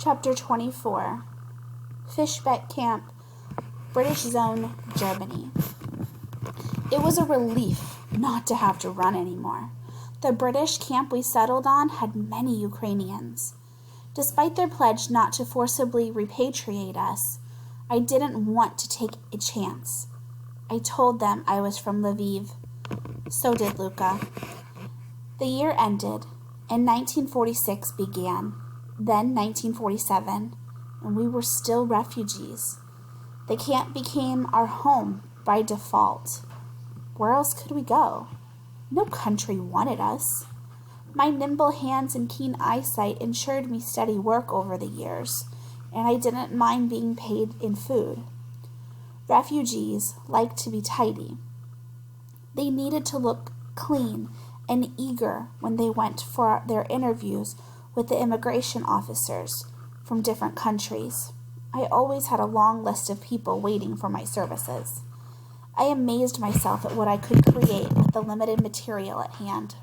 Chapter 24. Fishbeck Camp, British Zone, Germany. It was a relief not to have to run anymore. The British camp we settled on had many Ukrainians. Despite their pledge not to forcibly repatriate us, I didn't want to take a chance. I told them I was from Lviv. So did Luca. The year ended, and 1946 began. Then 1947, and we were still refugees. The camp became our home by default. Where else could we go? No country wanted us. My nimble hands and keen eyesight ensured me steady work over the years, and I didn't mind being paid in food. Refugees like to be tidy. They needed to look clean and eager when they went for their interviews with the immigration officers from different countries. I always had a long list of people waiting for my services. I amazed myself at what I could create with the limited material at hand.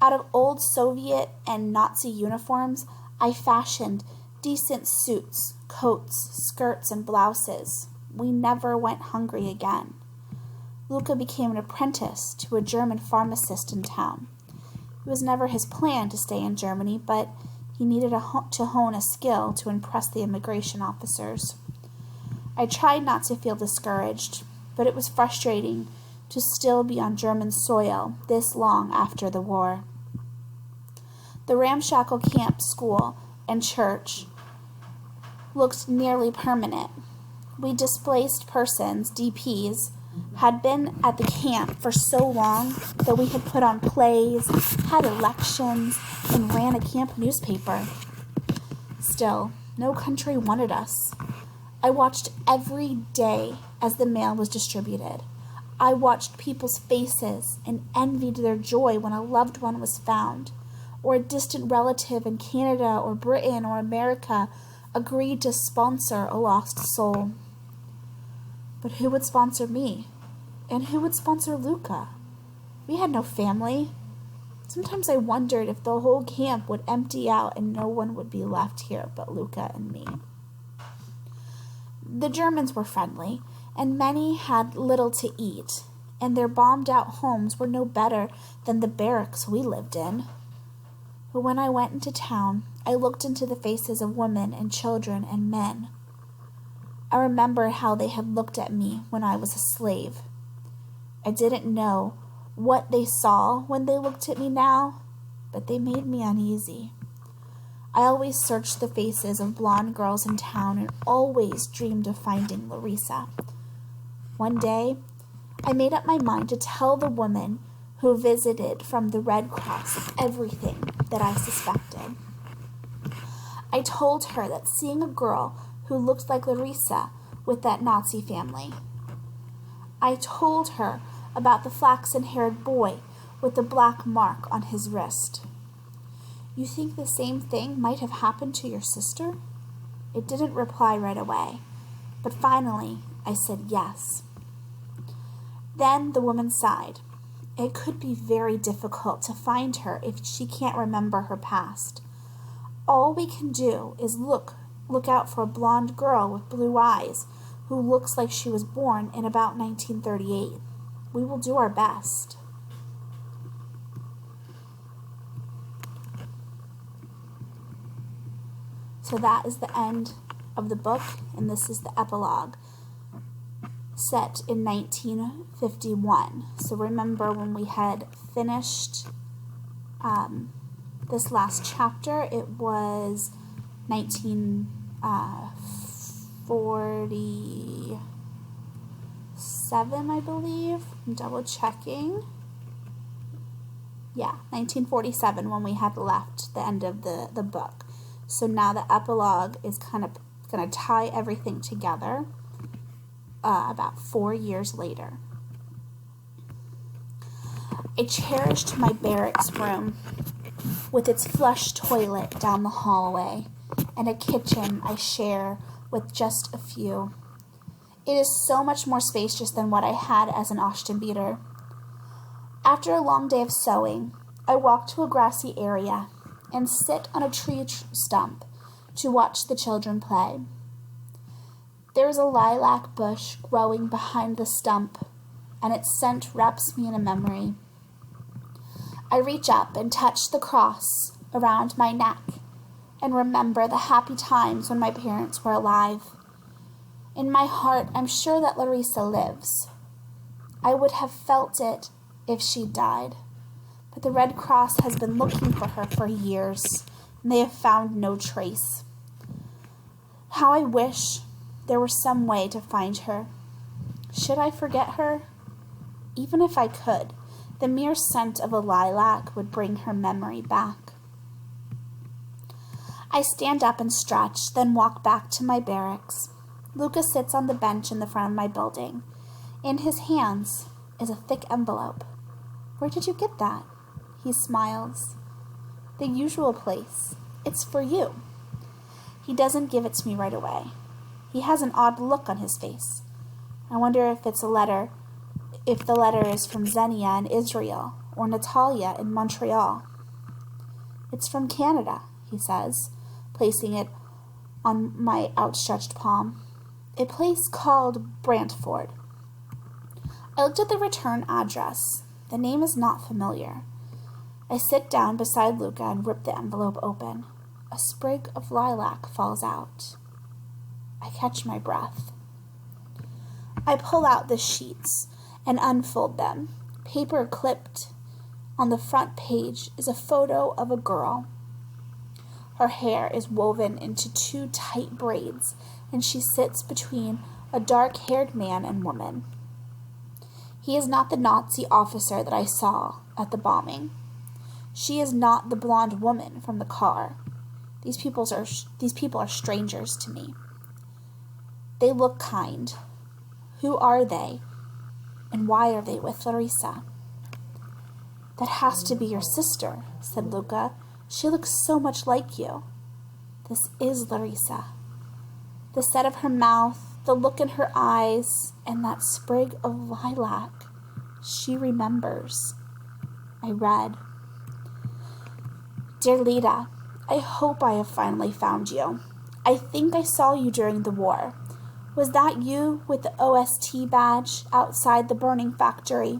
Out of old Soviet and Nazi uniforms, I fashioned decent suits, coats, skirts, and blouses. We never went hungry again. Luca became an apprentice to a German pharmacist in town. It was never his plan to stay in Germany, but he needed to hone a skill to impress the immigration officers. I tried not to feel discouraged, but it was frustrating to still be on German soil this long after the war. The ramshackle camp, school, and church looked nearly permanent. We displaced persons, DPs, had been at the camp for so long that we had put on plays, had elections, and ran a camp newspaper. Still, no country wanted us. I watched every day as the mail was distributed. I watched people's faces and envied their joy when a loved one was found, or a distant relative in Canada or Britain or America agreed to sponsor a lost soul. But who would sponsor me? And who would sponsor Luca? We had no family. Sometimes I wondered if the whole camp would empty out and no one would be left here but Luca and me. The Germans were friendly, and many had little to eat, and their bombed-out homes were no better than the barracks we lived in. But when I went into town, I looked into the faces of women and children and men. I remembered how they had looked at me when I was a slave. I didn't know what they saw when they looked at me now, but they made me uneasy. I always searched the faces of blonde girls in town and always dreamed of finding Larissa. One day, I made up my mind to tell the woman who visited from the Red Cross everything that I suspected. I told her that seeing a girl who looked like Larissa with that Nazi family. I told her about the flaxen-haired boy with the black mark on his wrist. You think the same thing might have happened to your sister? It didn't reply right away, but finally I said yes. Then the woman sighed. It could be very difficult to find her if she can't remember her past. All we can do is look out for a blonde girl with blue eyes who looks like she was born in about 1938. We will do our best. So that is the end of the book, and this is the epilogue, set in 1951. So remember when we had finished this last chapter, it was 1947, I believe. I'm double checking. Yeah, 1947 when we had left the end of the book. So now the epilogue is kind of going to tie everything together about 4 years later. I cherished my barracks room with its flush toilet down the hallway and a kitchen I share with just a few. It is so much more spacious than what I had as an Austinbeater. After a long day of sewing, I walk to a grassy area and sit on a tree stump, to watch the children play. There is a lilac bush growing behind the stump, and its scent wraps me in a memory. I reach up and touch the cross around my neck and remember the happy times when my parents were alive. In my heart, I'm sure that Larissa lives. I would have felt it if she died, but the Red Cross has been looking for her for years, and they have found no trace. How I wish there were some way to find her. Should I forget her? Even if I could, the mere scent of a lilac would bring her memory back. I stand up and stretch, then walk back to my barracks. Lucas sits on the bench in the front of my building. In his hands is a thick envelope. Where did you get that? He smiles. The usual place. It's for you. He doesn't give it to me right away. He has an odd look on his face. I wonder if it's a letter, if the letter is from Xenia in Israel or Natalia in Montreal. It's from Canada, he says, placing it on my outstretched palm. A place called Brantford. I looked at the return address. The name is not familiar. I sit down beside Luca and rip the envelope open. A sprig of lilac falls out. I catch my breath. I pull out the sheets and unfold them. Paper clipped on the front page is a photo of a girl. Her hair is woven into 2 tight braids, and she sits between a dark-haired man and woman. He is not the Nazi officer that I saw at the bombing. She is not the blonde woman from the car. These people are strangers to me. They look kind. Who are they? And why are they with Larissa? That has to be your sister, said Luca. She looks so much like you. This is Larissa. The set of her mouth, the look in her eyes, and that sprig of lilac. She remembers. I read. Dear Lita, I hope I have finally found you. I think I saw you during the war. Was that you with the OST badge outside the burning factory?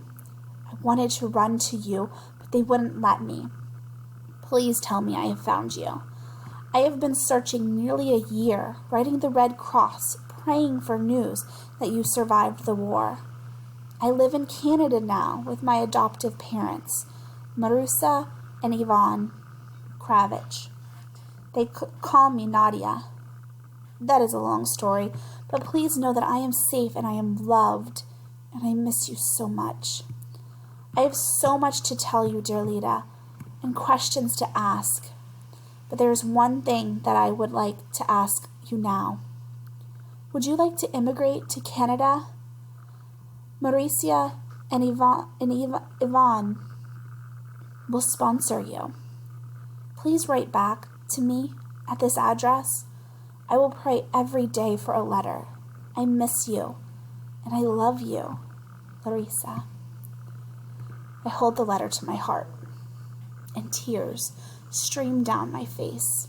I wanted to run to you, but they wouldn't let me. Please tell me I have found you. I have been searching nearly a year, writing the Red Cross, praying for news that you survived the war. I live in Canada now with my adoptive parents, Marusa and Ivan Kravich. They call me Nadia. That is a long story, but please know that I am safe and I am loved, and I miss you so much. I have so much to tell you, dear Lita, and questions to ask, but there is one thing that I would like to ask you now. Would you like to immigrate to Canada? Mauricia and Ivan will sponsor you. Please write back to me at this address. I will pray every day for a letter. I miss you, and I love you, Larissa. I hold the letter to my heart, and tears stream down my face.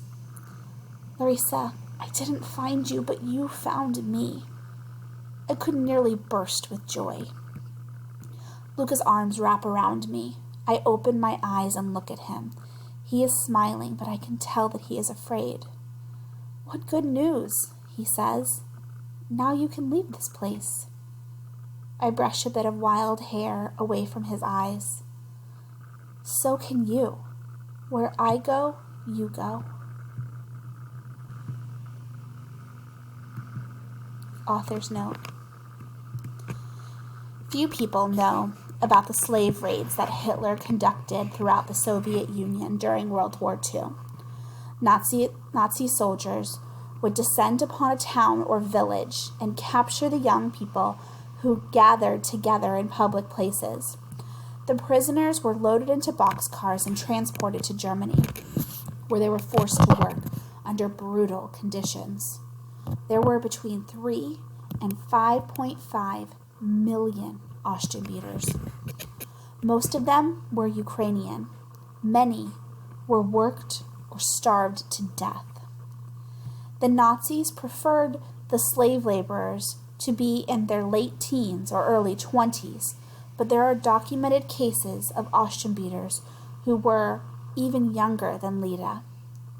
Larissa, I didn't find you, but you found me. I could nearly burst with joy. Luca's arms wrap around me. I open my eyes and look at him. He is smiling, but I can tell that he is afraid. What good news, he says. Now you can leave this place. I brush a bit of wild hair away from his eyes. So can you. Where I go, you go. Author's note. Few people know about the slave raids that Hitler conducted throughout the Soviet Union during World War II. Nazi soldiers would descend upon a town or village and capture the young people who gathered together in public places. The prisoners were loaded into boxcars and transported to Germany, where they were forced to work under brutal conditions. There were between 3 and 5.5 million Austrian-Beaters. Most of them were Ukrainian. Many were worked or starved to death. The Nazis preferred the slave laborers to be in their late teens or early 20s, but there are documented cases of Auschwitzers who were even younger than Leda.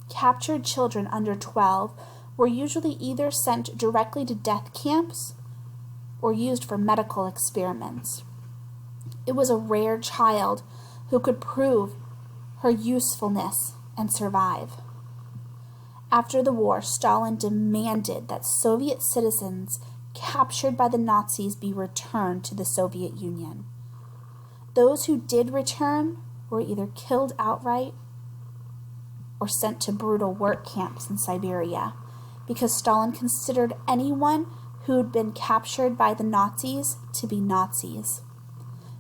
Captured children under 12 were usually either sent directly to death camps or used for medical experiments. It was a rare child who could prove her usefulness and survive. After the war, Stalin demanded that Soviet citizens captured by the Nazis be returned to the Soviet Union. Those who did return were either killed outright or sent to brutal work camps in Siberia, because Stalin considered anyone who had been captured by the Nazis to be Nazis.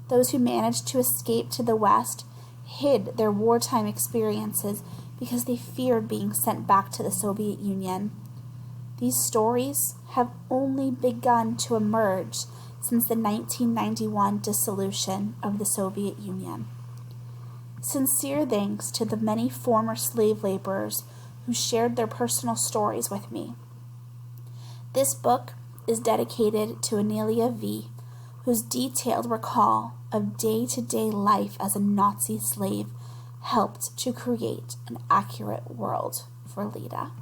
Those who managed to escape to the West hid their wartime experiences because they feared being sent back to the Soviet Union. These stories have only begun to emerge since the 1991 dissolution of the Soviet Union. Sincere thanks to the many former slave laborers who shared their personal stories with me. This book is dedicated to Anelia V., whose detailed recall of day-to-day life as a Nazi slave helped to create an accurate world for Leda.